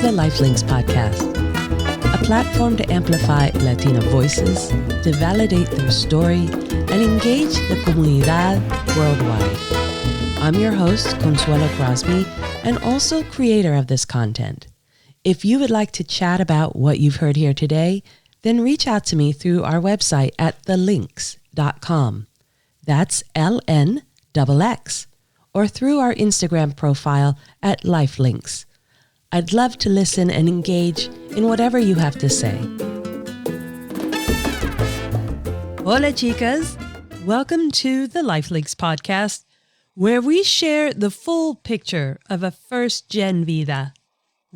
the Lifelinks podcast, a platform to amplify Latina voices, to validate their story, and engage the comunidad worldwide. I'm your host, Consuelo Crosby, and also creator of this content. If you would like to chat about what you've heard here today, then reach out to me through our website at thelinks.com. That's LNXX, or through our Instagram profile at Lifelinks. I'd love to listen and engage in whatever you have to say. Hola, chicas. Welcome to the Lifelinks podcast, where we share the full picture of a first-gen vida,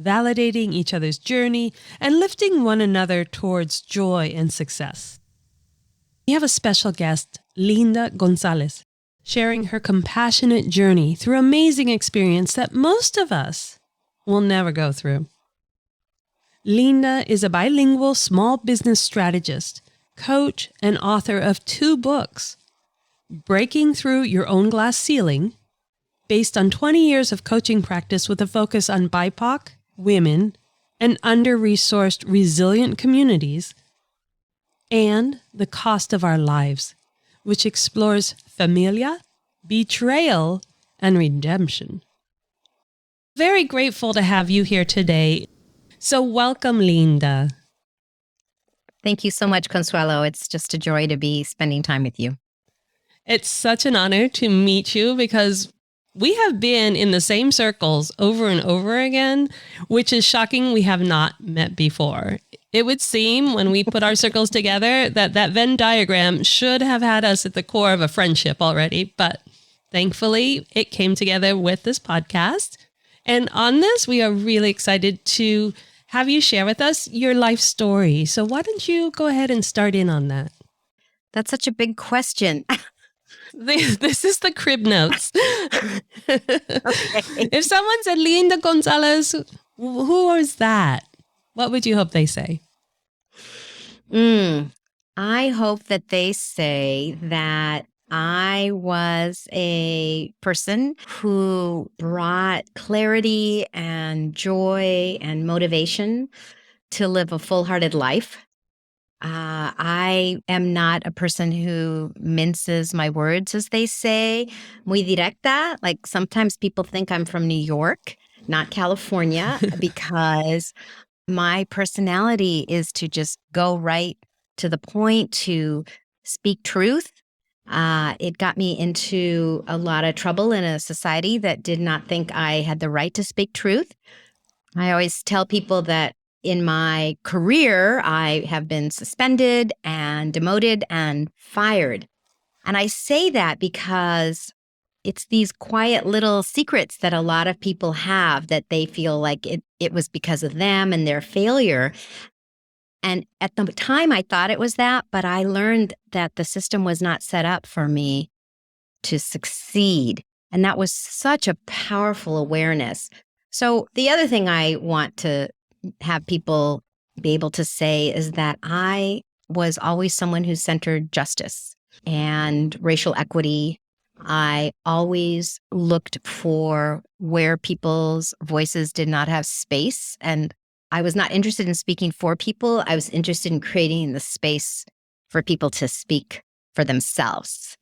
validating each other's journey and lifting one another towards joy and success. We have a special guest, Linda González, sharing her compassionate journey through amazing experience that most of us will never go through. Linda is a bilingual small business strategist, coach, and author of 2 books, Breaking Through Your Own Glass Ceiling, based on 20 years of coaching practice with a focus on BIPOC, women, and under-resourced resilient communities, and The Cost of Our Lives, which explores familia, betrayal, and redemption. Very grateful to have you here today. So welcome, Linda. Thank you so much, Consuelo. It's just a joy to be spending time with you. It's such an honor to meet you because we have been in the same circles over and over again, which is shocking we have not met before. It would seem when we put our circles together that Venn diagram should have had us at the core of a friendship already, but thankfully it came together with this podcast. And on this, we are really excited to have you share with us your life story. So why don't you go ahead and start in on that? That's such a big question. This is the crib notes. Okay. If someone said Linda González, who is that? What would you hope they say? I hope that they say that I was a person who brought clarity and joy and motivation to live a full-hearted life. I am not a person who minces my words, as they say, muy directa. Like sometimes people think I'm from New York, not California, because my personality is to just go right to the point, to speak truth. It got me into a lot of trouble in a society that did not think I had the right to speak truth. I always tell people that in my career, I have been suspended and demoted and fired. And I say that because it's these quiet little secrets that a lot of people have that they feel like it was because of them and their failure. And at the time, I thought it was that, but I learned that the system was not set up for me to succeed. And that was such a powerful awareness. So the other thing I want to have people be able to say is that I was always someone who centered justice and racial equity. I always looked for where people's voices did not have space. And I was not interested in speaking for people. I was interested in creating the space for people to speak for themselves.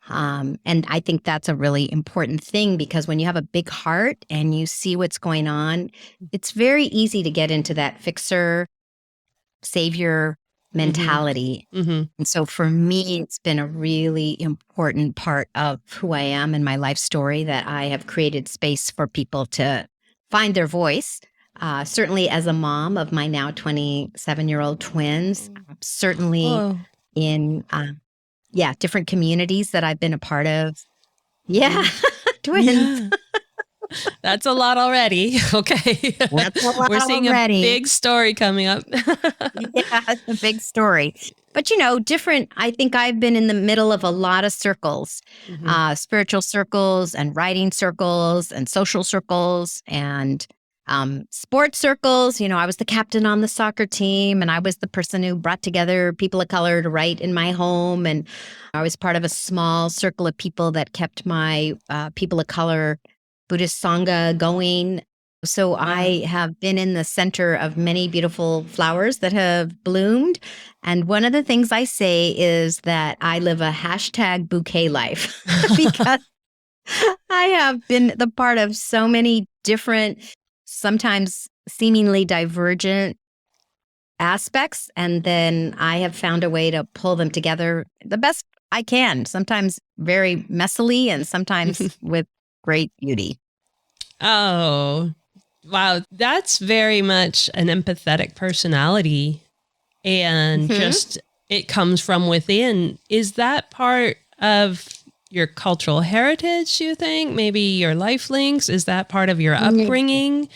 And I think that's a really important thing because when you have a big heart and you see what's going on, it's very easy to get into that fixer, savior mentality. Mm-hmm. And so for me, it's been a really important part of who I am and my life story that I have created space for people to find their voice. Certainly as a mom of my now 27-year-old twins, certainly in, different communities that I've been a part of. Yeah, twins. Yeah. That's a lot already. Okay. That's a lot We're seeing already. a big story coming up. Yeah, it's a big story. But, different, I think I've been in the middle of a lot of circles, spiritual circles and writing circles and social circles and sports circles. I was the captain on the soccer team and I was the person who brought together people of color to write in my home. And I was part of a small circle of people that kept my people of color Buddhist Sangha going. So Wow. I have been in the center of many beautiful flowers that have bloomed. And one of the things I say is that I live a hashtag bouquet life because I have been the part of so many different, sometimes seemingly divergent aspects. And then I have found a way to pull them together the best I can, sometimes very messily and sometimes with great beauty. Oh, wow. That's very much an empathetic personality. And just it comes from within. Is that part of your cultural heritage, you think? Maybe your life links? Is that part of your upbringing?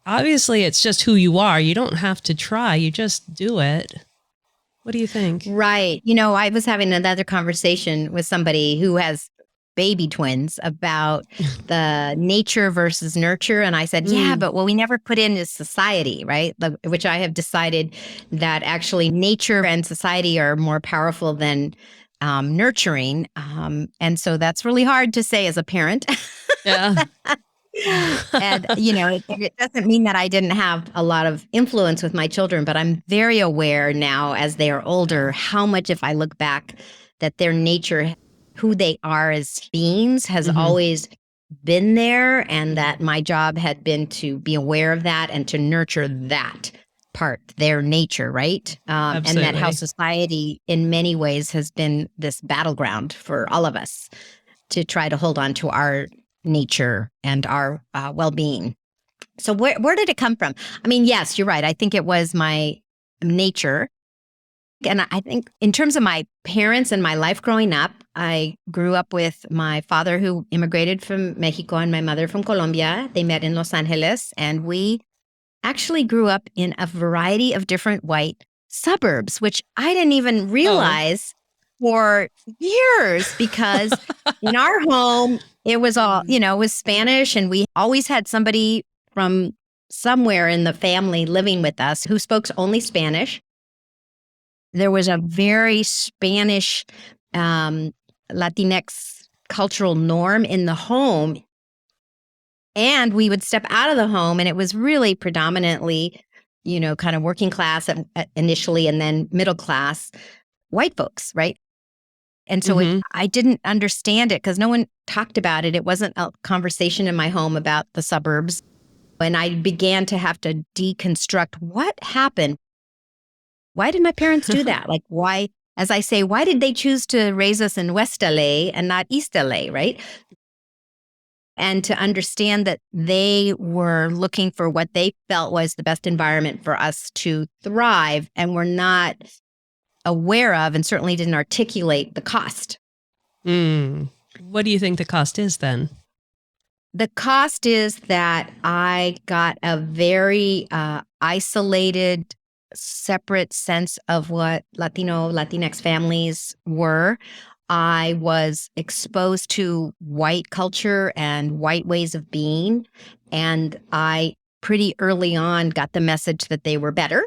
Obviously, it's just who you are. You don't have to try. You just do it. What do you think? Right. You know, I was having another conversation with somebody who has baby twins about the nature versus nurture. And I said, yeah, but what we never put in is society, right? Which I have decided that actually nature and society are more powerful than nurturing. And so that's really hard to say as a parent. Yeah. And, you know, it doesn't mean that I didn't have a lot of influence with my children, but I'm very aware now as they are older, how much, if I look back, that their nature, who they are as beings, has always been there. And that my job had been to be aware of that and to nurture that part, their nature, right? And that how society in many ways has been this battleground for all of us to try to hold on to our nature and our well-being. So where did it come from? I mean, yes, you're right. I think it was my nature. And I think in terms of my parents and my life growing up, I grew up with my father who immigrated from Mexico and my mother from Colombia. They met in Los Angeles, and we actually grew up in a variety of different white suburbs, which I didn't even realize for years, because in our home, it was all, you know, it was Spanish, and we always had somebody from somewhere in the family living with us who spoke only Spanish. There was a very Spanish Latinx cultural norm in the home. And we would step out of the home, and it was really predominantly, you know, kind of working class initially, and then middle class white folks, right? And so I didn't understand it because no one talked about it. It wasn't a conversation in my home about the suburbs. And I began to have to deconstruct what happened. Why did my parents do that? Like, why, as I say, why did they choose to raise us in West LA and not East LA, right? And to understand that they were looking for what they felt was the best environment for us to thrive, and were not aware of, and certainly didn't articulate, the cost. What do you think the cost is then? The cost is that I got a very isolated, separate sense of what Latinx families were. I was exposed to white culture and white ways of being, and I pretty early on got the message that they were better,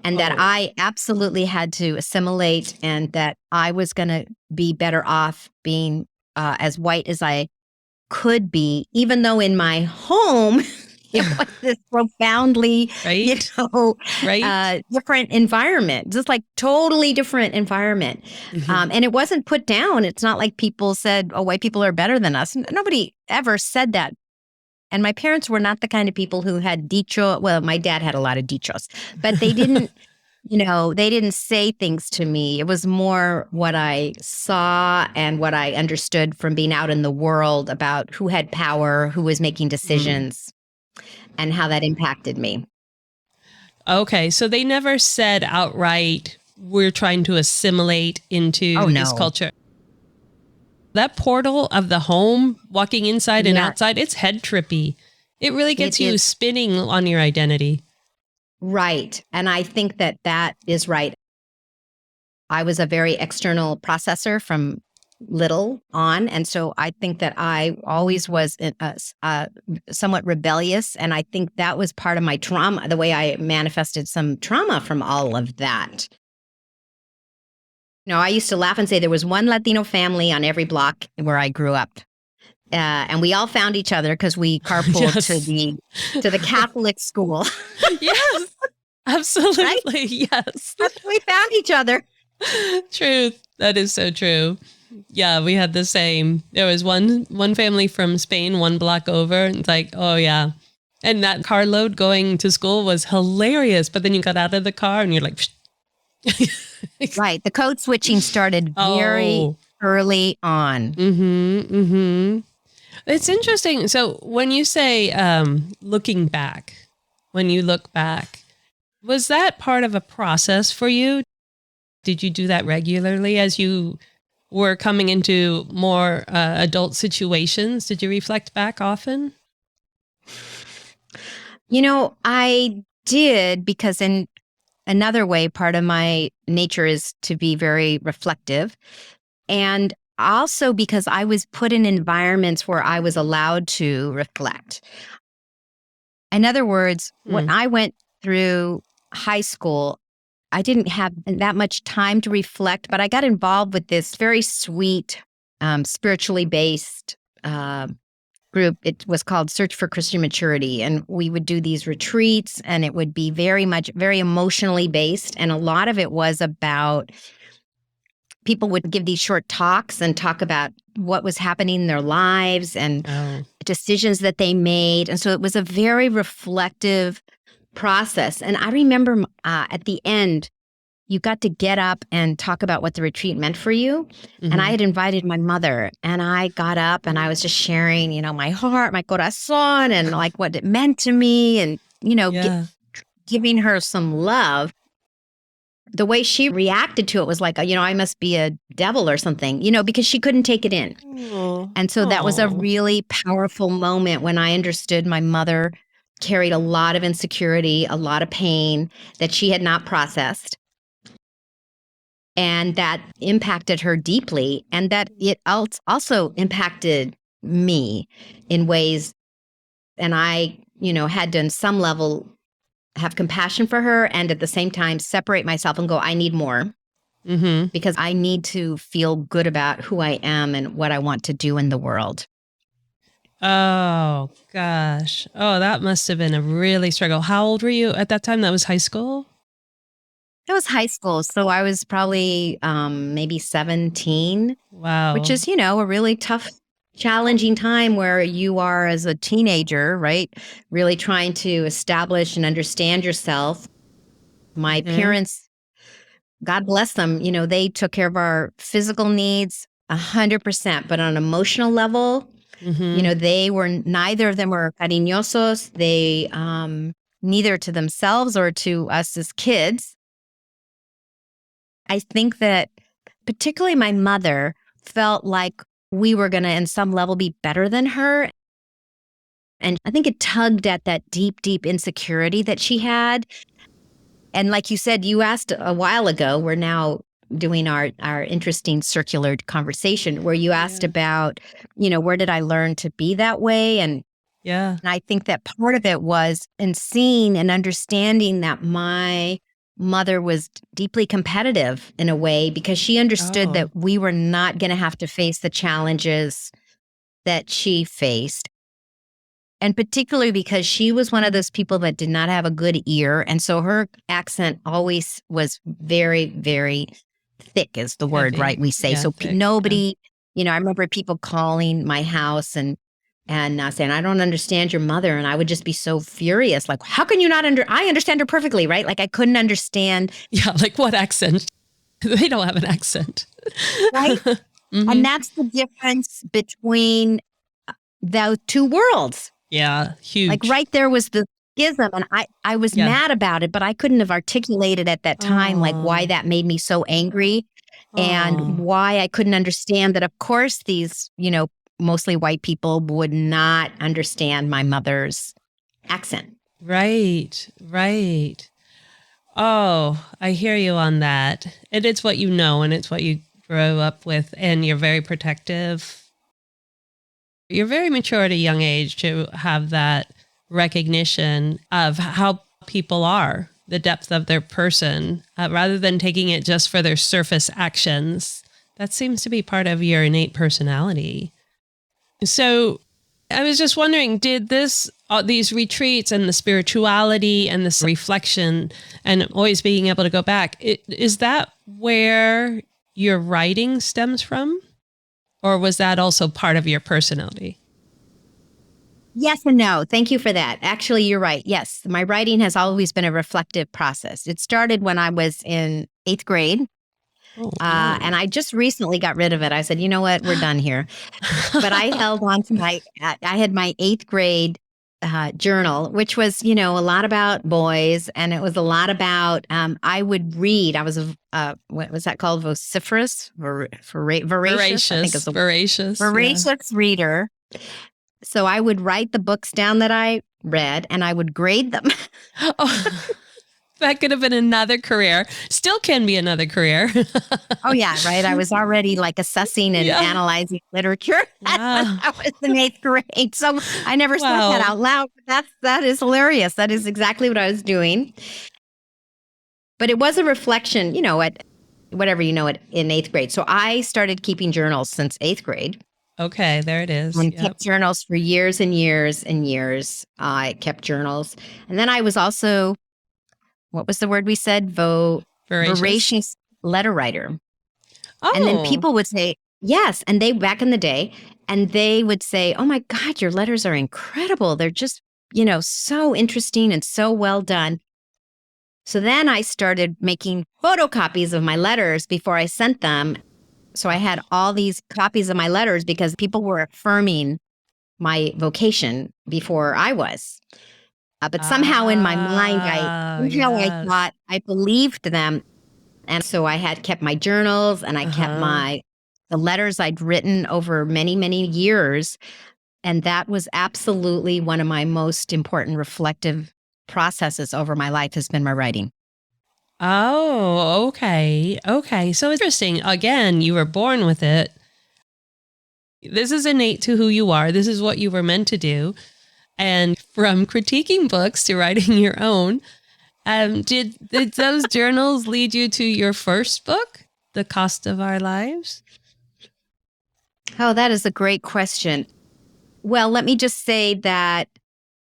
and that I absolutely had to assimilate, and that I was going to be better off being as white as I could be, even though in my home it was this profoundly, different environment, just like totally different environment. And it wasn't put down. It's not like people said, oh, white people are better than us. Nobody ever said that. And my parents were not the kind of people who had dicho. Well, my dad had a lot of dichos, but they didn't, they didn't say things to me. It was more what I saw and what I understood from being out in the world about who had power, who was making decisions, and how that impacted me. Okay, so they never said outright, we're trying to assimilate into this culture. That portal of the home, walking inside and outside, it's head trippy. It really gets you spinning on your identity. Right. And I think that that is right. I was a very external processor from little on. And so I think that I always was somewhat rebellious. And I think that was part of my trauma, the way I manifested some trauma from all of that. I used to laugh and say there was one Latino family on every block where I grew up. And we all found each other because we carpooled Yes. to the Catholic school. Yes, absolutely. Right? Yes. We found each other. Truth. That is so true. Yeah, we had the same. There was one family from Spain, one block over. And it's like, oh yeah. And that carload going to school was hilarious. But then you got out of the car and you're like, Right. The code switching started very early on. It's interesting. So when you say looking back, when you look back, was that part of a process for you? Did you do that regularly as you were coming into more adult situations? Did you reflect back often? I did, because in another way, part of my nature is to be very reflective. And also because I was put in environments where I was allowed to reflect. In other words, when I went through high school, I didn't have that much time to reflect, but I got involved with this very sweet, spiritually based group. It was called Search for Christian Maturity. And we would do these retreats, and it would be very emotionally based. And a lot of it was about people would give these short talks and talk about what was happening in their lives and decisions that they made. And so it was a very reflective process. And I remember at the end, you got to get up and talk about what the retreat meant for you. Mm-hmm. And I had invited my mother, and I got up and I was just sharing, my heart, my corazón, and like what it meant to me, and, giving her some love. The way she reacted to it was like, I must be a devil or something, because she couldn't take it in. And so that was a really powerful moment when I understood my mother carried a lot of insecurity, a lot of pain that she had not processed. And that impacted her deeply. And that it also impacted me in ways. And I, had to, on some level, have compassion for her, and at the same time separate myself and go, I need more, because I need to feel good about who I am and what I want to do in the world. Oh, gosh. Oh, that must have been a really struggle. How old were you at that time? That was high school? It was high school. So I was probably maybe 17. Wow. Which is, a really tough, challenging time where you are, as a teenager, right? Really trying to establish and understand yourself. My parents, God bless them, they took care of our physical needs 100%, but on an emotional level, they were, neither of them were cariñosos. They, neither to themselves or to us as kids. I think that particularly my mother felt like we were going to, in some level, be better than her. And I think it tugged at that deep, deep insecurity that she had. And like you said, you asked a while ago, we're now doing our interesting circular conversation where you asked about, where did I learn to be that way? And I think that part of it was in seeing and understanding that my mother was deeply competitive in a way, because she understood that we were not going to have to face the challenges that she faced. And particularly because she was one of those people that did not have a good ear. And so her accent always was very, very thick, is the word, right? We say. So thick, nobody, I remember people calling my house and saying, I don't understand your mother. And I would just be so furious. Like, how can you not I understand her perfectly, right? Like I couldn't understand. Yeah, like what accent? They don't have an accent. Right? And that's the difference between those two worlds. Yeah, huge. Like right there was the schism. And I was mad about it, but I couldn't have articulated at that time, like why that made me so angry and why I couldn't understand that, of course, these, mostly white people would not understand my mother's accent. Right. Oh, I hear you on that. And it's what you know, and it's what you grow up with, and you're very protective. You're very mature at a young age to have that recognition of how people are, the depth of their person, rather than taking it just for their surface actions. That seems to be part of your innate personality. So I was just wondering, did these retreats and the spirituality and this reflection and always being able to go back, is that where your writing stems from? Or was that also part of your personality? Yes and no. Thank you for that. Actually, you're right. Yes, my writing has always been a reflective process. It started when I was in 8th grade. Oh, And I just recently got rid of it. I said, you know what? We're done here. But I held on to I had my 8th grade journal, which was, a lot about boys. And it was a lot about, I would read. I was what was that called? Vociferous? Voracious? I think it's voracious reader. So I would write the books down that I read and I would grade them. Oh, that could have been another career. Still can be another career. Oh, yeah, right. I was already like assessing and analyzing literature when I was in 8th grade. So I never said that out loud. But that is hilarious. That is exactly what I was doing. But it was a reflection, at whatever in 8th grade. So I started keeping journals since 8th grade. Okay, there it is. And kept journals for years and years and years. I kept journals. And then I was also, what was the word we said? Voracious letter writer. Oh. And then people would say, yes. And they, back in the day, and they would say, oh my God, your letters are incredible. They're just, so interesting and so well done. So then I started making photocopies of my letters before I sent them. So I had all these copies of my letters because people were affirming my vocation before I was. But somehow in my mind, I thought I believed them. And so I had kept my journals and I kept the letters I'd written over many, many years. And that was absolutely one of my most important reflective processes over my life has been my writing. Oh, okay. Okay. So interesting. Again, you were born with it. This is innate to who you are. This is what you were meant to do. And from critiquing books to writing your own, did those journals lead you to your first book, The Cost of Our Lives? Oh, that is a great question. Well, let me just say that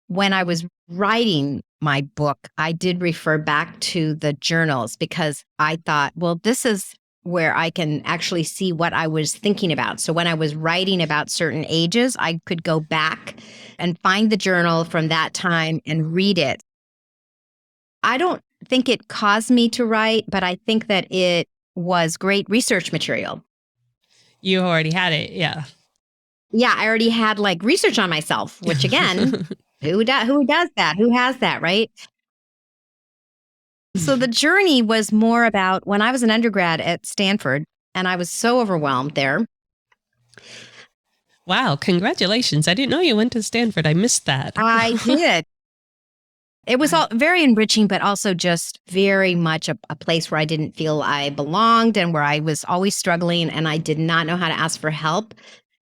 when I was writing my book, I did refer back to the journals because I thought, well, this is where I can actually see what I was thinking about. So when I was writing about certain ages, I could go back and find the journal from that time and read it. I don't think it caused me to write, but I think that it was great research material. You already had it, yeah. Yeah, I already had like research on myself, which again, who does that? Who has that, right? So the journey was more about when I was an undergrad at Stanford, and I was so overwhelmed there. Wow, congratulations. I didn't know you went to Stanford. I missed that. I did. It was all very enriching, but also just very much a place where I didn't feel I belonged and where I was always struggling and I did not know how to ask for help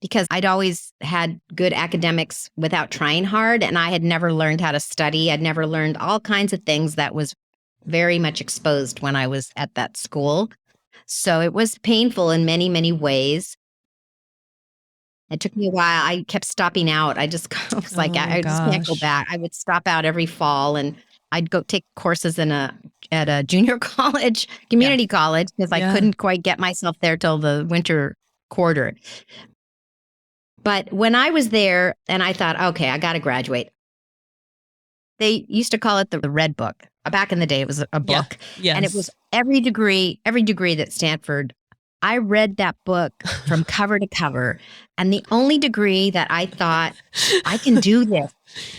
because I'd always had good academics without trying hard and I had never learned how to study. I'd never learned all kinds of things that was very much exposed when I was at that school. So it was painful in many, many ways. It took me a while. I kept stopping out. I just was like, I just can't go back. I would stop out every fall and I'd go take courses at a junior college, community college, because I couldn't quite get myself there till the winter quarter. But when I was there and I thought, okay, I got to graduate. They used to call it the Red Book. Back in the day, it was a book. Yes. And it was every degree that Stanford. I read that book from cover to cover. And the only degree that I thought I can do this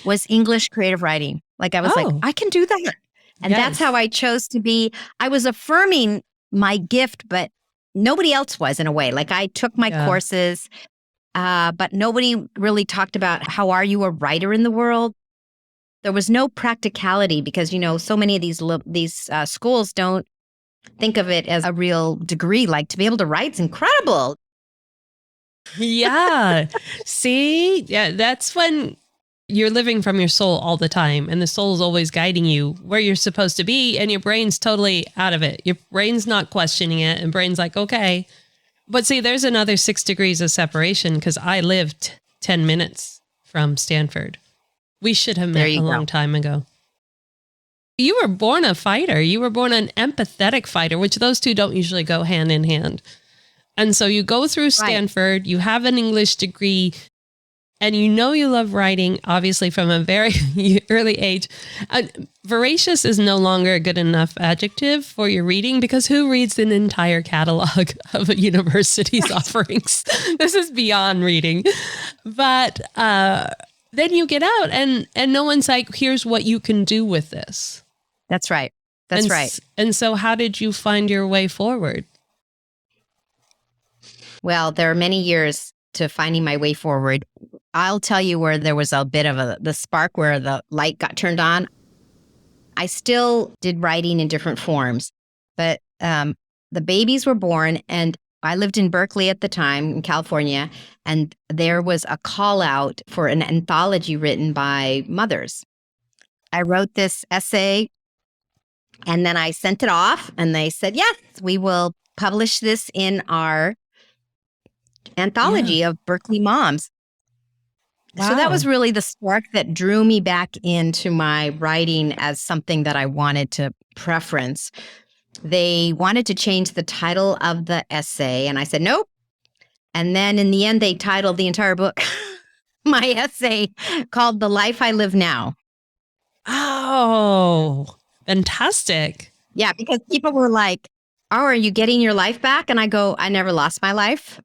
was English creative writing. Like I was like, I can do that. And that's how I chose to be. I was affirming my gift, but nobody else was in a way. Like I took my courses, but nobody really talked about how are you a writer in the world? There was no practicality because, so many of these schools don't think of it as a real degree. Like to be able to write's incredible. Yeah. See? Yeah, that's when you're living from your soul all the time and the soul is always guiding you where you're supposed to be and your brain's totally out of it. Your brain's not questioning it and brain's like, okay. But see, there's another 6 degrees of separation because I lived 10 minutes from Stanford. We should have There met you a go. long time ago. You were born a fighter. You were born an empathetic fighter, which those two don't usually go hand in hand. And so you go through Stanford, you have an English degree, and you know you love writing, obviously from a very early age. Voracious is no longer a good enough adjective for your reading, because who reads an entire catalog of a university's offerings? This is beyond reading. But then you get out and no one's like, here's what you can do with this. That's right. That's right. And so how did you find your way forward? Well, there are many years to finding my way forward. I'll tell you where there was a bit of the spark where the light got turned on. I still did writing in different forms, but the babies were born, and I lived in Berkeley at the time in California, and there was a call out for an anthology written by mothers. I wrote this essay, and then I sent it off, and they said, yes, we will publish this in our anthology of Berkeley moms. Wow. So that was really the spark that drew me back into my writing as something that I wanted to preference. They wanted to change the title of the essay, and I said, nope. And then in the end, they titled the entire book, my essay, called The Life I Live Now. Oh, fantastic. Yeah, because people were like, oh, are you getting your life back? And I go, I never lost my life.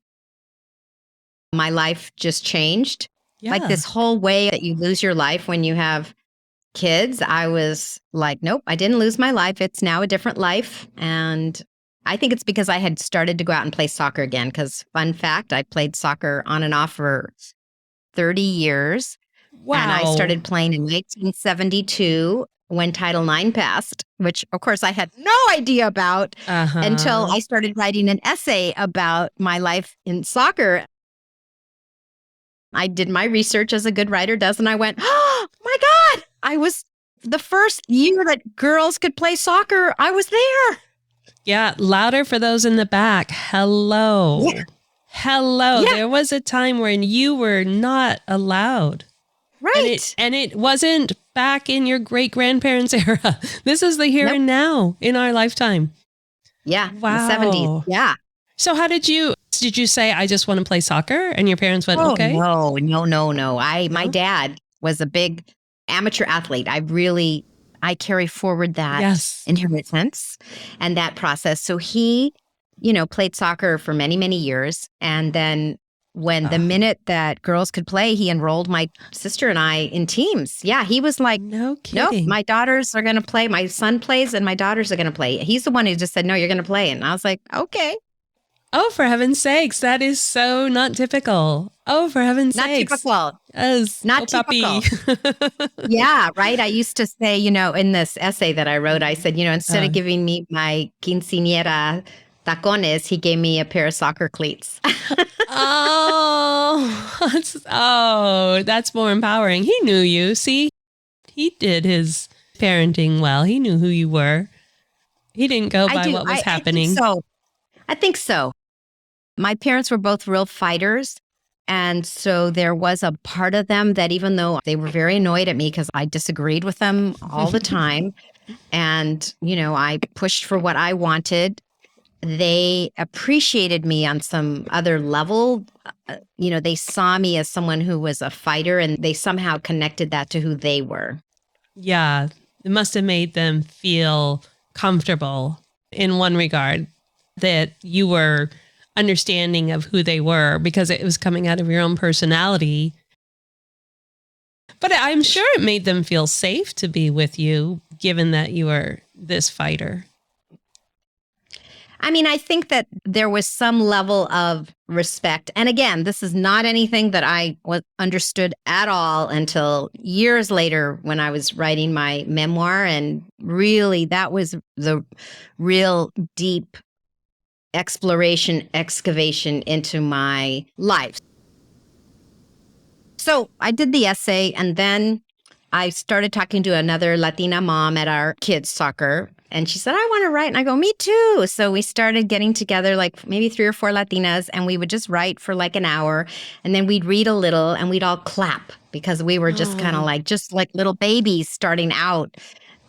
My life just changed. Yeah. Like this whole way that you lose your life when you have kids, I was like, nope, I didn't lose my life. It's now a different life. And I think it's because I had started to go out and play soccer again. Because fun fact, I played soccer on and off for 30 years. Wow. And I started playing in 1972 when Title IX passed, which of course I had no idea about until I started writing an essay about my life in soccer. I did my research as a good writer does, and I went, oh my God, I was the first year that girls could play soccer. I was there. Yeah, louder for those in the back. Hello. Yeah. Hello. Yeah. There was a time when you were not allowed. Right. And it wasn't back in your great-grandparents' era. This is the here and now in our lifetime. Yeah. Wow. The 70s. Yeah. So how did you say, I just want to play soccer? And your parents went, okay. No. My dad was a big amateur athlete. I carry forward that inheritance and that process. So he, played soccer for many, many years. And then when the minute that girls could play, he enrolled my sister and I in teams. Yeah, he was like, no kidding. Nope, my daughters are going to play. My son plays and my daughters are going to play. He's the one who just said, no, you're going to play. And I was like, okay. Oh, for heaven's sakes. That is so not typical. Oh, for heaven's Not sakes. typical. Yes. Not typical. Yeah, right. I used to say, in this essay that I wrote, I said, instead of giving me my quinceañera tacones, he gave me a pair of soccer cleats. That's more empowering. He knew you. See, he did his parenting well. He knew who you were. He didn't go by what was happening. I think so. My parents were both real fighters. And so there was a part of them that even though they were very annoyed at me because I disagreed with them all the time, and, I pushed for what I wanted, they appreciated me on some other level. They saw me as someone who was a fighter, and they somehow connected that to who they were. Yeah, it must have made them feel comfortable in one regard, that you were understanding of who they were because it was coming out of your own personality. But I'm sure it made them feel safe to be with you, given that you were this fighter. I mean, I think that there was some level of respect. And again, this is not anything that I understood at all until years later when I was writing my memoir. And really, that was the real deep excavation into my life. So I did the essay, and then I started talking to another Latina mom at our kids' soccer. And she said, I want to write. And I go, me too. So we started getting together, like maybe 3 or 4 Latinas, and we would just write for like an hour. And then we'd read a little and we'd all clap because we were just kind of just like little babies starting out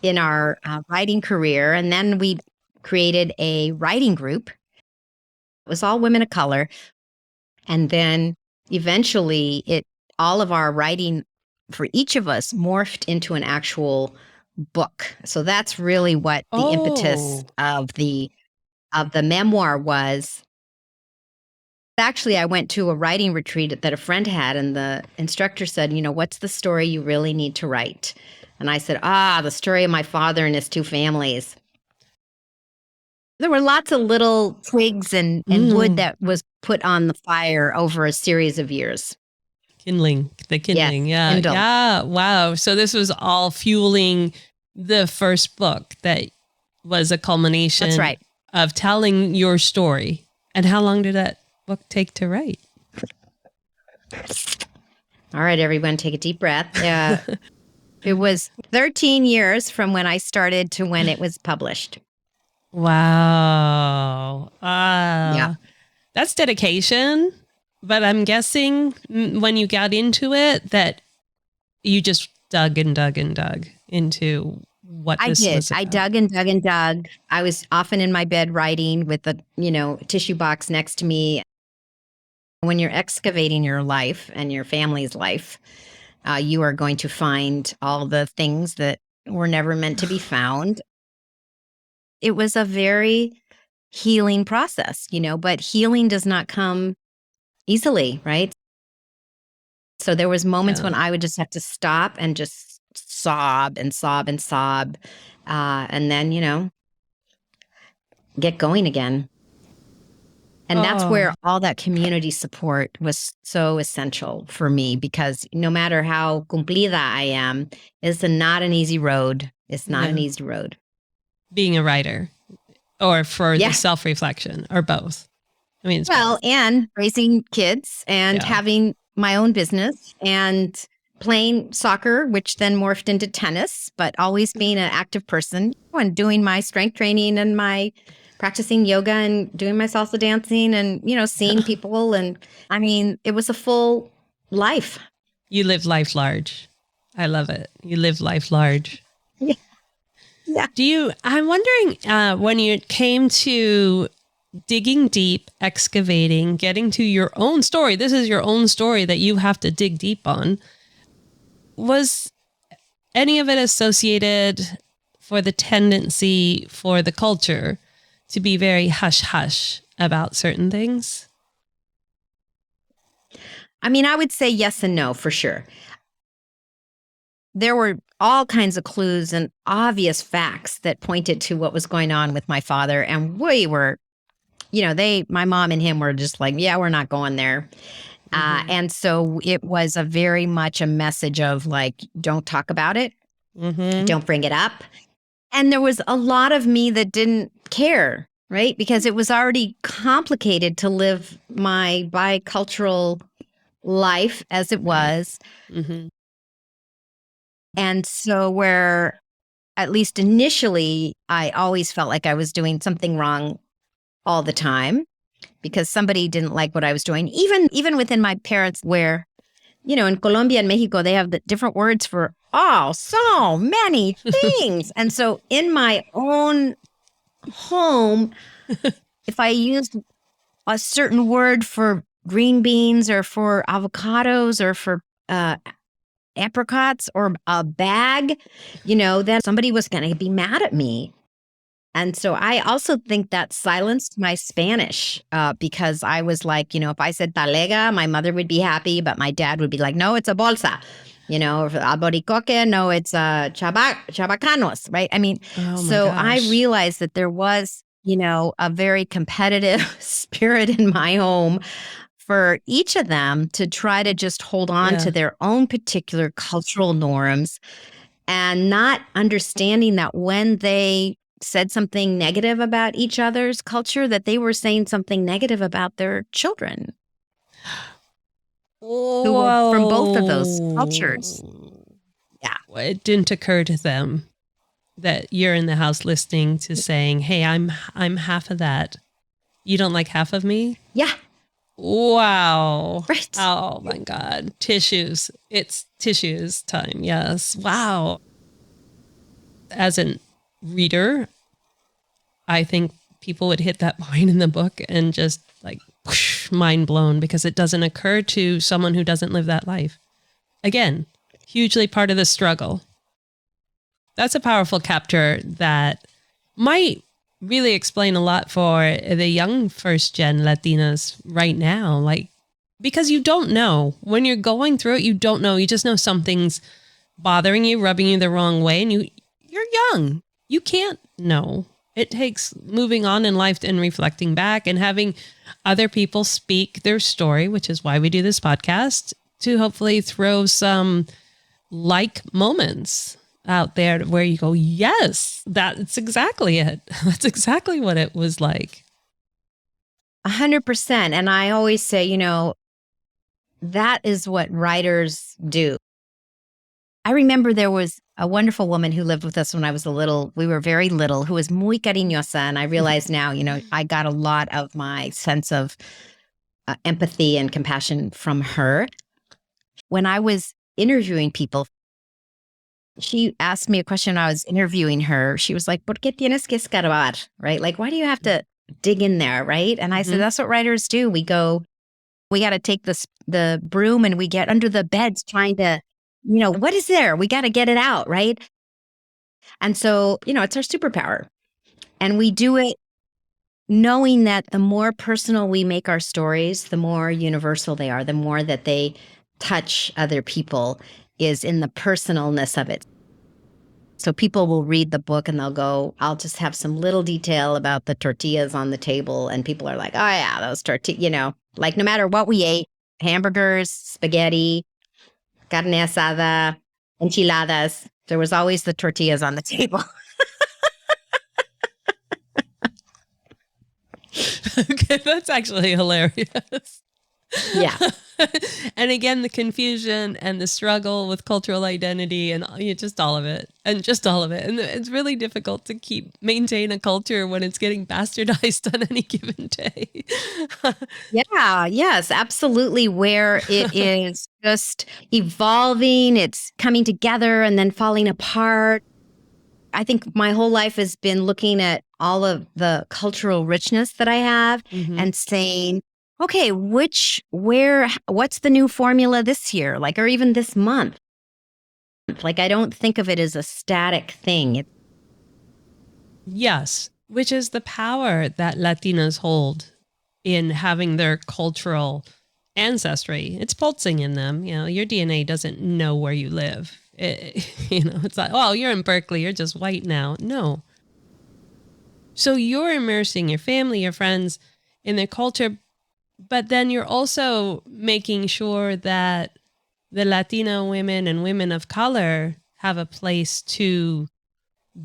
in our writing career. And then we created a writing group. It was all women of color. And then eventually all of our writing for each of us morphed into an actual book. So that's really what the impetus of the memoir was. Actually, I went to a writing retreat that a friend had, and the instructor said, what's the story you really need to write? And I said, the story of my father and his 2 families. There were lots of little twigs and wood that was put on the fire over a series of years. The kindling. Yeah. Kindle. Yeah. Wow. So this was all fueling the first book that was a culmination That's right. of telling your story. And how long did that book take to write? All right, everyone, take a deep breath. It was 13 years from when I started to when it was published. Wow. Yeah. That's dedication. But I'm guessing when you got into it that you just dug and dug and dug into what this was about. I dug and dug and dug. I was often in my bed writing with a, tissue box next to me. When you're excavating your life and your family's life, you are going to find all the things that were never meant to be found. It was a very healing process, but healing does not come easily, right? So there was moments when I would just have to stop and just sob and sob and sob, and then, get going again. And that's where all that community support was so essential for me, because no matter how cumplida I am, it's not an easy road. It's not an easy road. Being a writer or for the self-reflection or both. I mean, and raising kids and having my own business and playing soccer, which then morphed into tennis, but always being an active person and doing my strength training and my practicing yoga and doing my salsa dancing and, seeing people. And I mean, it was a full life. You live life large. I love it. You live life large. Yeah. I'm wondering when you came to digging deep, excavating, getting to your own story. This is your own story that you have to dig deep on. Was any of it associated for the tendency for the culture to be very hush-hush about certain things? I mean, I would say yes and no, for sure. There were all kinds of clues and obvious facts that pointed to what was going on with my father. And we were, my mom and him were just like, yeah, we're not going there. And so it was a very much a message of like, don't talk about it. Don't bring it up. And there was a lot of me that didn't care, right? Because it was already complicated to live my bicultural life as it was. And so where, at least initially, I always felt like I was doing something wrong all the time because somebody didn't like what I was doing. Even within my parents, where, in Colombia and Mexico, they have the different words for, so many things. And so in my own home, if I used a certain word for green beans or for avocados or for apricots or a bag, then somebody was going to be mad at me. And so I also think that silenced my Spanish because I was like, if I said talega, my mother would be happy, but my dad would be like, no, it's a bolsa. Alboricoque, no, it's chabacanos, right? I mean, I realized that there was, a very competitive spirit in my home for each of them to try to just hold on to their own particular cultural norms and not understanding that when they said something negative about each other's culture, that they were saying something negative about their children. Who were from both of those cultures. Yeah. It didn't occur to them that you're in the house listening to saying, hey, I'm half of that. You don't like half of me? Yeah. Wow. Right. Oh my God. Tissues. It's tissues time. Yes. Wow. As a reader, I think people would hit that point in the book and just like whoosh, mind blown, because it doesn't occur to someone who doesn't live that life. Again, hugely part of the struggle. That's a powerful capture that might really explain a lot for the young first gen Latinas right now. Like, because you don't know when you're going through it, you don't know. You just know something's bothering you, rubbing you the wrong way. And you're young. You can't know. It takes moving on in life and reflecting back and having other people speak their story, which is why we do this podcast, to hopefully throw some like moments out there where you go, yes, that's exactly it. That's exactly what it was like. 100%. And I always say, that is what writers do. I remember there was a wonderful woman who lived with us when I was we were very little, who was muy cariñosa. And I realize now, I got a lot of my sense of empathy and compassion from her. When I was interviewing people, she asked me a question when I was interviewing her. She was like, ¿Por qué tienes que escarbar? Right? Like, why do you have to dig in there? Right? And I said, that's what writers do. We got to take the broom and we get under the beds trying to, what is there? We got to get it out. Right? And so, it's our superpower. And we do it knowing that the more personal we make our stories, the more universal they are, the more that they touch other people is in the personalness of it. So people will read the book and they'll go, I'll just have some little detail about the tortillas on the table. And people are like, oh yeah, those tortillas, like no matter what we ate, hamburgers, spaghetti, carne asada, enchiladas, there was always the tortillas on the table. Okay, that's actually hilarious. Yeah. And again, the confusion and the struggle with cultural identity and just all of it. And it's really difficult to maintain a culture when it's getting bastardized on any given day. Yeah, yes, absolutely. Where it is just evolving, it's coming together and then falling apart. I think my whole life has been looking at all of the cultural richness that I have and saying, okay, what's the new formula this year? Like, or even this month? Like, I don't think of it as a static thing. Yes, which is the power that Latinas hold in having their cultural ancestry. It's pulsing in them. Your DNA doesn't know where you live. It's like, oh, you're in Berkeley, you're just white now. No. So you're immersing your family, your friends in their culture, but then you're also making sure that the Latina women and women of color have a place to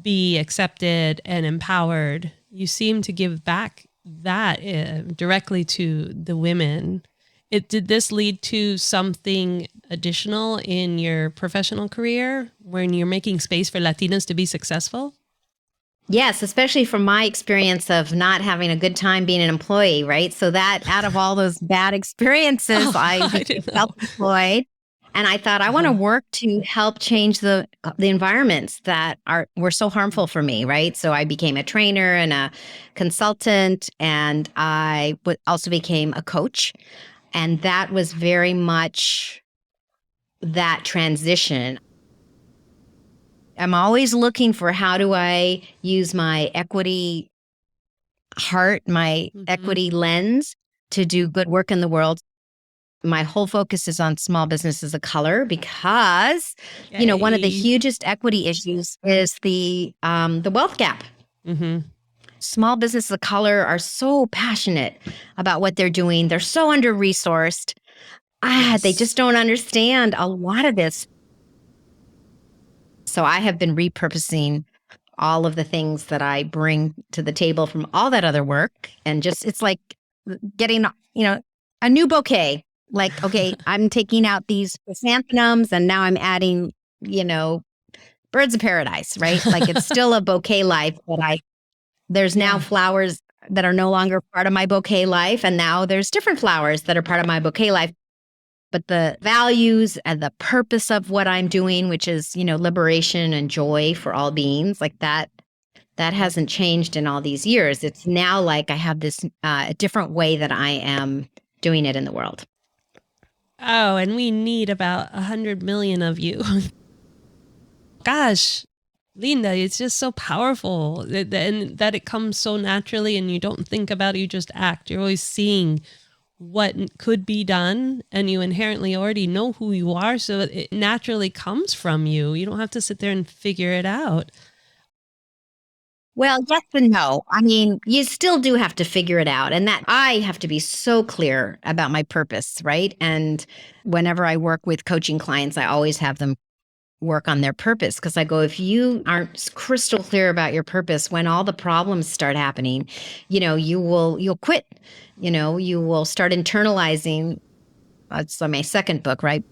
be accepted and empowered. You seem to give back that directly to the women. Did this lead to something additional in your professional career when you're making space for Latinas to be successful? Yes, especially from my experience of not having a good time being an employee, right? So that out of all those bad experiences, I became self-employed. And I thought, I want to work to help change the environments that were so harmful for me, right? So I became a trainer and a consultant, and I also became a coach. And that was very much that transition. I'm always looking for how do I use my equity heart, my equity lens to do good work in the world. My whole focus is on small businesses of color because, one of the hugest equity issues is the wealth gap. Small businesses of color are so passionate about what they're doing. They're so under-resourced. They just don't understand a lot of this. So I have been repurposing all of the things that I bring to the table from all that other work. And it's like getting, a new bouquet. Like, okay, I'm taking out these chrysanthemums and now I'm adding, birds of paradise, right? Like it's still a bouquet life, but there's now flowers that are no longer part of my bouquet life. And now there's different flowers that are part of my bouquet life. But the values and the purpose of what I'm doing, which is, liberation and joy for all beings, like that hasn't changed in all these years. It's now like I have this different way that I am doing it in the world. Oh, and we need about 100 million of you. Gosh, Linda, it's just so powerful and that it comes so naturally and you don't think about it, you just act. You're always seeing what could be done and you inherently already know who you are. So it naturally comes from you. You don't have to sit there and figure it out. Well, yes and no. I mean, you still do have to figure it out. And that I have to be so clear about my purpose, right? And whenever I work with coaching clients, I always have them work on their purpose because I go, if you aren't crystal clear about your purpose, when all the problems start happening, you'll quit. You will start internalizing. That's my second book, right?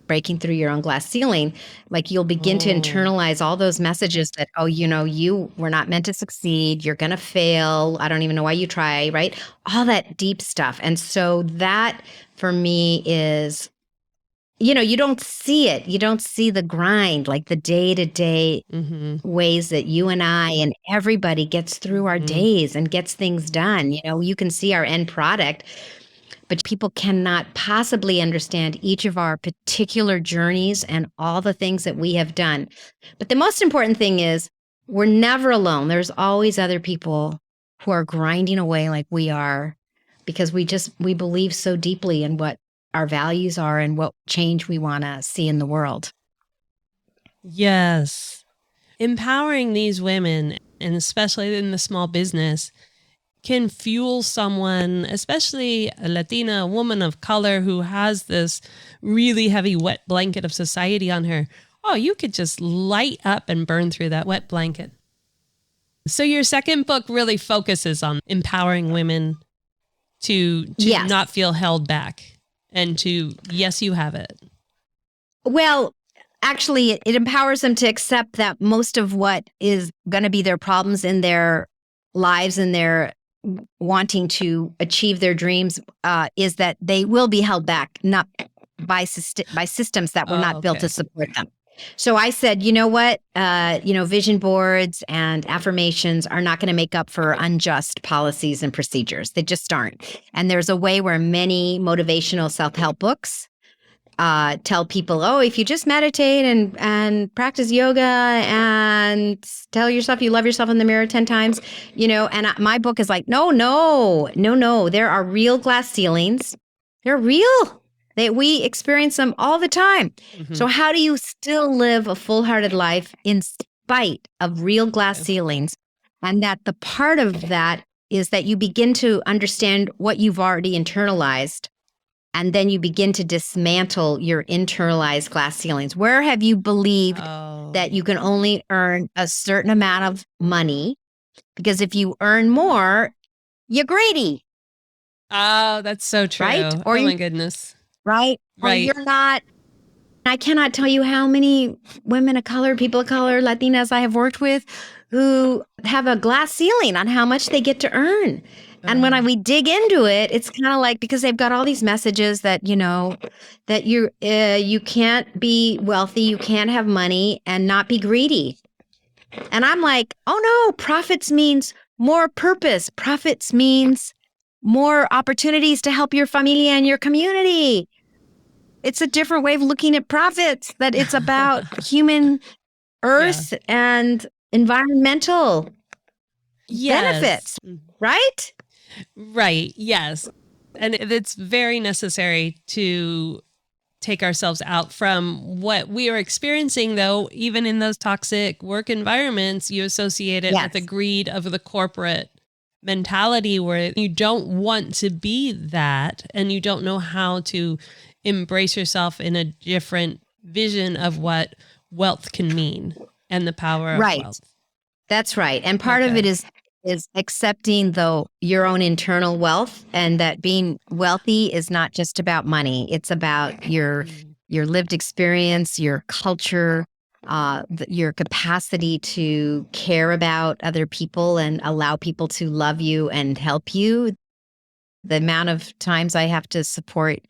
Breaking through your own glass ceiling. Like you'll begin to internalize all those messages that, you were not meant to succeed. You're going to fail. I don't even know why you try, right? All that deep stuff. And so that for me is, you don't see it. You don't see the grind, like the day-to-day ways that you and I and everybody gets through our days and gets things done. You can see our end product, but people cannot possibly understand each of our particular journeys and all the things that we have done. But the most important thing is we're never alone. There's always other people who are grinding away like we are because we believe so deeply in what our values are and what change we want to see in the world. Yes. Empowering these women, and especially in the small business, can fuel someone, especially a Latina, a woman of color who has this really heavy wet blanket of society on her. Oh, you could just light up and burn through that wet blanket. So your second book really focuses on empowering women to not feel held back. And yes, you have it. Well, actually, it empowers them to accept that most of what is going to be their problems in their lives and their wanting to achieve their dreams is that they will be held back, not by systems that were not built to support them. So I said, you know what, vision boards and affirmations are not going to make up for unjust policies and procedures. They just aren't. And there's a way where many motivational self-help books tell people, if you just meditate and practice yoga and tell yourself you love yourself in the mirror 10 times, and my book is like, no. There are real glass ceilings. They're real. We experience them all the time. Mm-hmm. So how do you still live a full-hearted life in spite of real glass ceilings? And that the part of that is that you begin to understand what you've already internalized. And then you begin to dismantle your internalized glass ceilings. Where have you believed that you can only earn a certain amount of money? Because if you earn more, you're greedy. Oh, that's so true. Right? Or my goodness. Right? Or you're not. I cannot tell you how many women of color, people of color, Latinas I have worked with who have a glass ceiling on how much they get to earn. And when we dig into it, it's kind of like, because they've got all these messages that, that you can't be wealthy, you can't have money and not be greedy. And I'm like, oh no, profits means more purpose. Profits means more opportunities to help your familia and your community. It's a different way of looking at profits, that it's about human earth and environmental benefits, right? Right. Yes. And it's very necessary to take ourselves out from what we are experiencing, though. Even in those toxic work environments, you associate it with the greed of the corporate mentality where you don't want to be that and you don't know how to embrace yourself in a different vision of what wealth can mean and the power of wealth. That's right. And part of it is accepting your own internal wealth, and that being wealthy is not just about money. It's about your lived experience, your culture, your capacity to care about other people and allow people to love you and help you. The amount of times I have to support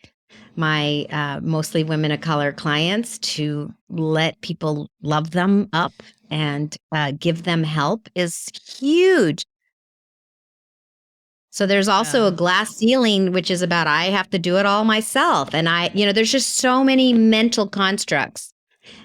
my mostly women of color clients to let people love them up and give them help is huge. So there's also a glass ceiling, which is about I have to do it all myself. And there's just so many mental constructs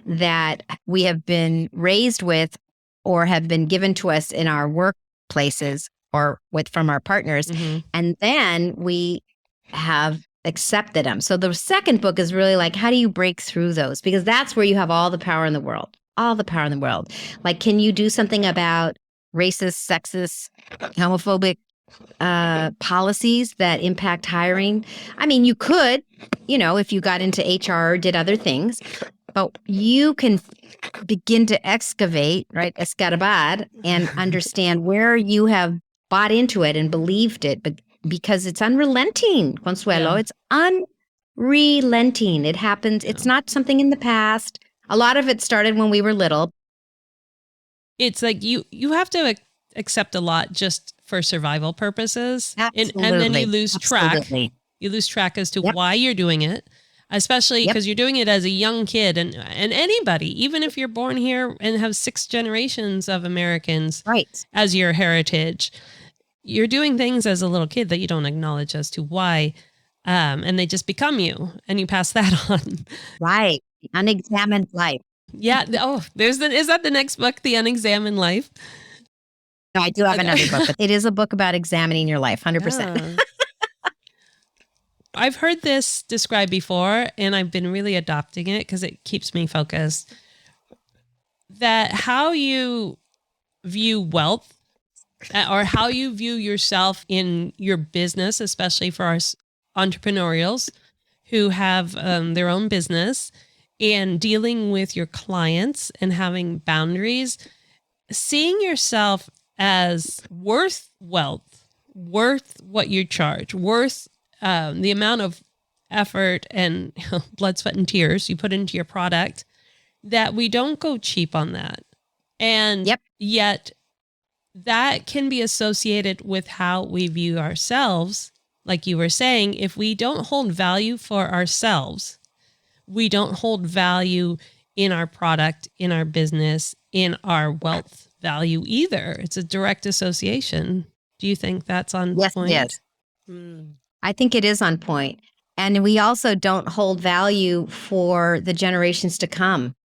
that we have been raised with or have been given to us in our workplaces or from our partners. Mm-hmm. And then we have accepted them. So the second book is really like, how do you break through those? Because that's where you have all the power in the world, all the power in the world. Like, can you do something about racist, sexist, homophobic policies that impact hiring? I mean, you could, if you got into HR or did other things, but you can begin to excavate, right, escarbar, and understand where you have bought into it and believed it, but because it's unrelenting, Consuelo. Yeah. It's unrelenting. It happens. Yeah. It's not something in the past. A lot of it started when we were little. It's like you have to accept a lot just for survival purposes. Absolutely. And then you lose track. Absolutely. You lose track as to why you're doing it, especially because you're doing it as a young kid and anybody, even if you're born here and have 6 generations of Americans as your heritage, you're doing things as a little kid that you don't acknowledge as to why. And they just become you and you pass that on. Right. The unexamined life. Yeah. Oh, is that the next book, The Unexamined Life? No, I do have another book, but it is a book about examining your life, 100%. I've heard this described before, and I've been really adopting it because it keeps me focused. That how you view wealth or how you view yourself in your business, especially for our entrepreneurials who have their own business and dealing with your clients and having boundaries, seeing yourself as worth wealth, worth what you charge, worth the amount of effort and blood, sweat, and tears you put into your product, that we don't go cheap on that. And yet that can be associated with how we view ourselves. Like you were saying, if we don't hold value for ourselves, we don't hold value in our product, in our business, in our wealth value either. It's a direct association. Do you think that's on point? Yes. I think it is on point. And we also don't hold value for the generations to come,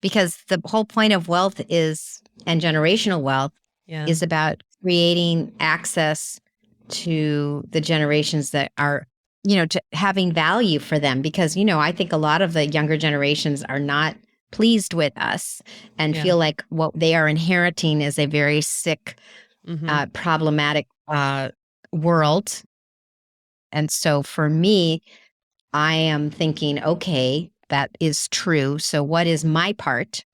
because the whole point of wealth and generational wealth is about creating access to the generations that are, to having value for them. Because, I think a lot of the younger generations are not pleased with us and feel like what they are inheriting is a very sick, problematic world. And so for me, I am thinking, okay, that is true. So what is my part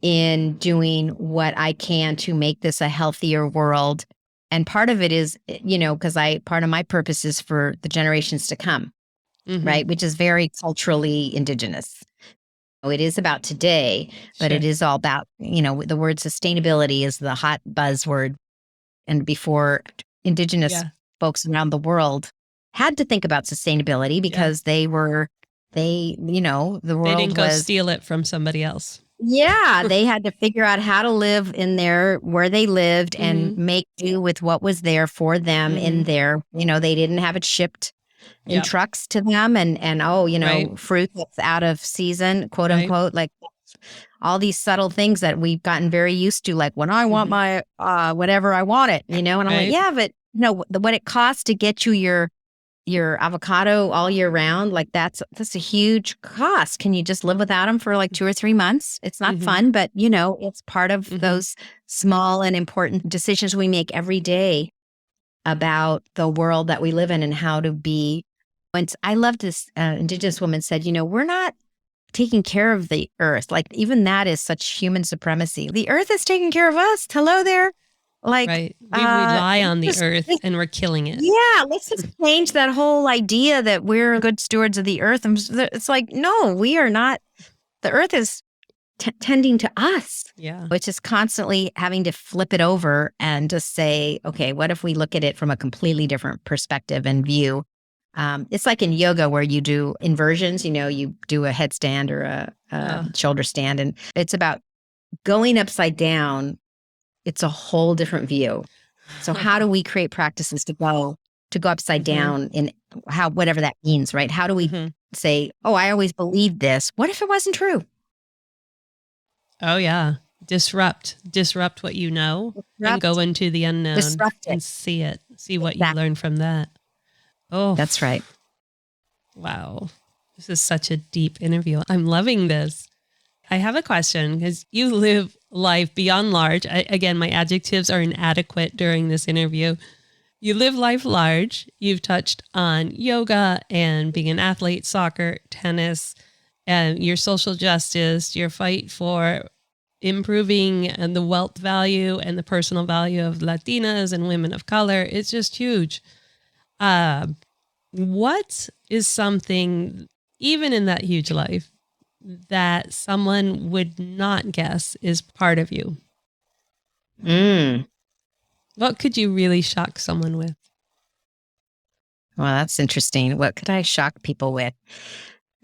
in doing what I can to make this a healthier world? And part of it is, because part of my purpose is for the generations to come, right? Which is very culturally indigenous. It is about today, but it is all about, the word sustainability is the hot buzzword. And before indigenous folks around the world had to think about sustainability because the world they didn't go steal it from somebody else. Yeah, they had to figure out how to live in where they lived and make do with what was there for them in there. They didn't have it shipped in trucks to them and fruit that's out of season, quote unquote, like all these subtle things that we've gotten very used to, like when I want my whatever I want it, and I'm like, yeah, but what it costs to get you your avocado all year round, like that's a huge cost. Can you just live without them for like 2 or 3 months? It's not fun, but it's part of those small and important decisions we make every day about the world that we live in and how to be. I love this indigenous woman said, we're not taking care of the earth. Like even that is such human supremacy. The earth is taking care of us. Hello there. Like, we rely on the earth and we're killing it. Yeah, let's just change that whole idea that we're good stewards of the earth. And it's like, no, we are not. The earth is tending to us. Yeah. Which is constantly having to flip it over and just say, okay, what if we look at it from a completely different perspective and view? It's like in yoga where you do inversions, you do a headstand or a shoulder stand, and it's about going upside down. It's a whole different view. So how do we create practices to go upside down in whatever that means, right? How do we say, oh, I always believed this. What if it wasn't true? Oh, yeah. Disrupt what you know and go into the unknown and see what you learn from that. Oh, that's right. Wow. This is such a deep interview. I'm loving this. I have a question because you live life beyond large. Again, my adjectives are inadequate during this interview. You live life large. You've touched on yoga and being an athlete, soccer, tennis, and your social justice, your fight for improving the wealth value and the personal value of Latinas and women of color. It's just huge. What is something, even in that huge life, that someone would not guess is part of you? What could you really shock someone with? Well, that's interesting. What could I shock people with?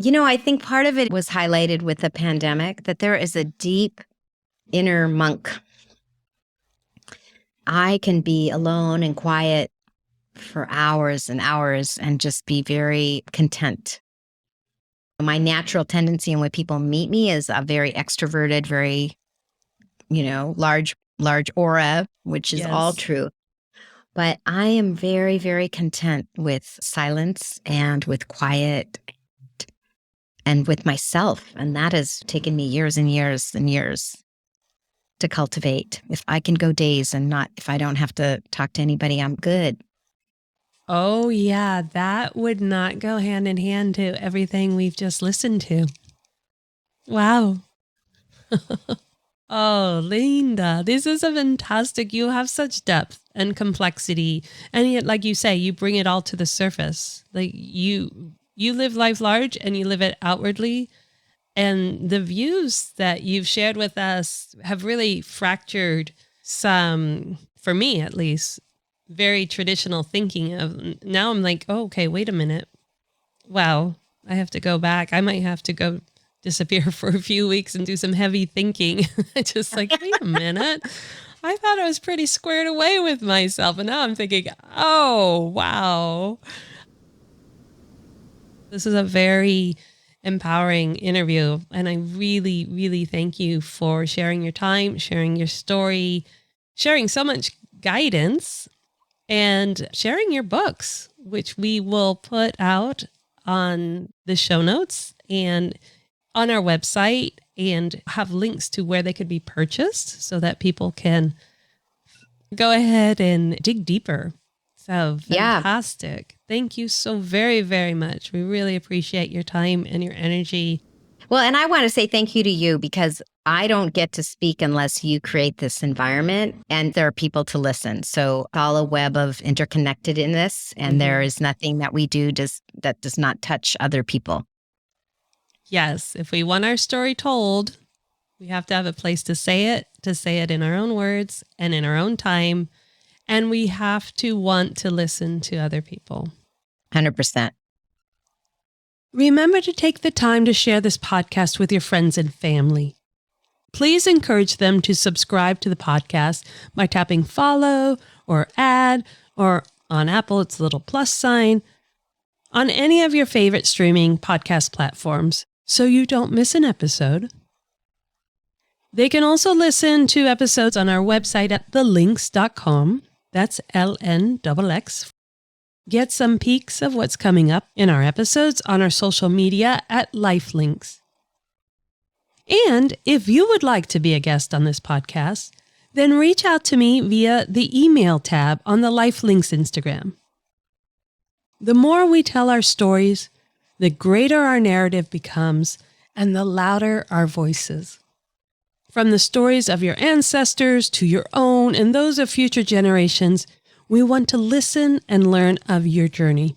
I think part of it was highlighted with the pandemic, that there is a deep inner monk. I can be alone and quiet for hours and hours and just be very content. My natural tendency and when people meet me is a very extroverted, very, large aura, which is all true. But I am very, very content with silence and with quiet and with myself. And that has taken me years and years and years to cultivate. If I can go days if I don't have to talk to anybody, I'm good. Oh, yeah. That would not go hand in hand to everything we've just listened to. Wow. Oh, Linda, this is a fantastic. You have such depth and complexity. And yet, like you say, you bring it all to the surface. Like you live life large and you live it outwardly. And the views that you've shared with us have really fractured some, for me at least, very traditional thinking of. Now I'm like, oh, okay, wait a minute. Wow, I have to go back. I might have to go disappear for a few weeks and do some heavy thinking. Just like, wait a minute. I thought I was pretty squared away with myself. And now I'm thinking, oh, wow. This is a very empowering interview. And I really, really thank you for sharing your time, sharing your story, sharing so much guidance, and sharing your books, which we will put out on the show notes and on our website, and have links to where they could be purchased so that people can go ahead and dig deeper. So fantastic. Thank you so very, very much. We really appreciate your time and your energy. Well, and I want to say thank you to you, because I don't get to speak unless you create this environment and there are people to listen. So it's all a web of interconnectedness, and there is nothing that we do that does not touch other people. Yes. If we want our story told, we have to have a place to say it in our own words and in our own time. And we have to want to listen to other people. 100%. Remember to take the time to share this podcast with your friends and family. Please encourage them to subscribe to the podcast by tapping follow or add, or on Apple, it's a little plus sign, on any of your favorite streaming podcast platforms so you don't miss an episode. They can also listen to episodes on our website at thelinks.com. That's LNXX. Get some peeks of what's coming up in our episodes on our social media at LifeLinks. And if you would like to be a guest on this podcast, then reach out to me via the email tab on the LifeLinks Instagram. The more we tell our stories, the greater our narrative becomes and the louder our voices. From the stories of your ancestors to your own and those of future generations, we want to listen and learn of your journey.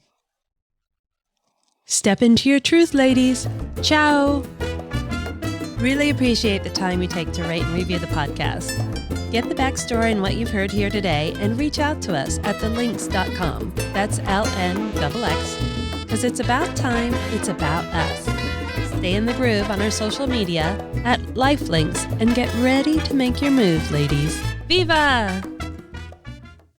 Step into your truth, ladies. Ciao. Really appreciate the time you take to rate and review the podcast. Get the backstory and what you've heard here today and reach out to us at thelinks.com. That's LNXX. Because it's about time, it's about us. Stay in the groove on our social media at Lifelinks and get ready to make your move, ladies. Viva!